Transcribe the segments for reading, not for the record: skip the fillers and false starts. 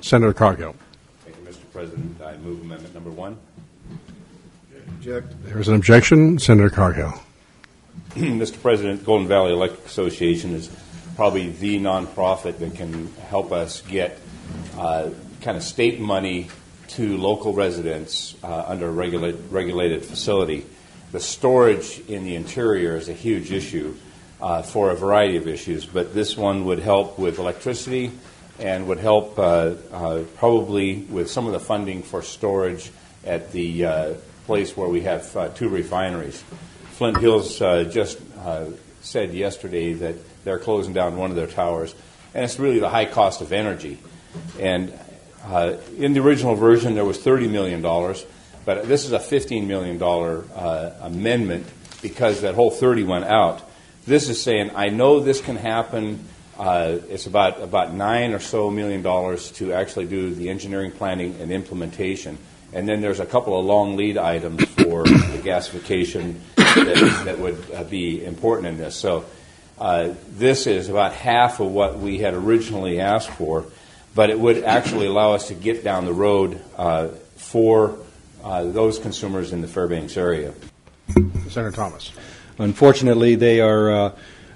Senator Coghill. Thank you, Mr. President. I move amendment number 1. Object. There's an objection. Senator Coghill. Mr. President, Golden Valley Electric Association is probably the nonprofit that can help us get kind of state money to local residents under a regulated facility. The storage in the interior is a huge issue for a variety of issues, but this one would help with electricity and would help probably with some of the funding for storage at the place where we have 2 refineries. Flint Hills just said yesterday that they're closing down one of their towers, and it's really the high cost of energy. And in the original version, there was $30 million, but this is a $15 million amendment because that whole 30 went out. This is saying, I know this can happen. It's about $9 or so million to actually do the engineering, planning, and implementation. And then there's a couple of long lead items for the gasification that would be important in this. So this is about half of what we had originally asked for, but it would actually allow us to get down the road for those consumers in the Fairbanks area. Senator Thomas. Unfortunately, they are,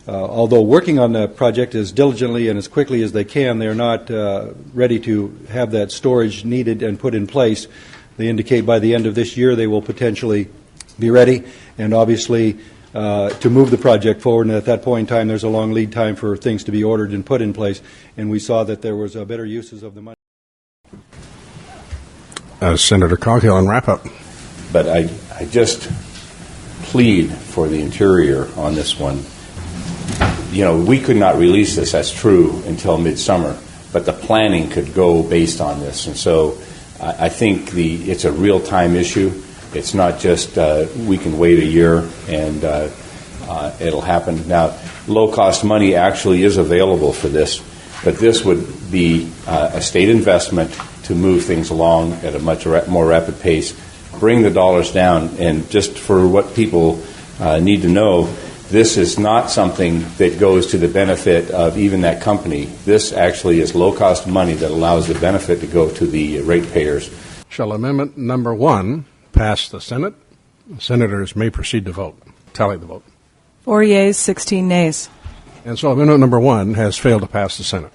although working on the project as diligently and as quickly as they can, they're not ready to have that storage needed and put in place. They indicate by the end of this year they will potentially be ready, and obviously to move the project forward. And at that point in time, there's a long lead time for things to be ordered and put in place, and we saw that there was better uses of the money. Senator Coghill, on wrap-up. But I just plead for the Interior on this one. You know, we could not release this, that's true, until midsummer, but the planning could go based on this. And so I think it's a real-time issue. It's not just we can wait a year and it'll happen. Now, low-cost money actually is available for this, but this would be a state investment to move things along at a much more rapid pace, bring the dollars down. And just for what people need to know, this is not something that goes to the benefit of even that company. This actually is low-cost money that allows the benefit to go to the ratepayers. Shall amendment number 1 pass the Senate? The senators may proceed to vote. Tally the vote. 4 yeas, 16 nays. And so amendment number 1 has failed to pass the Senate.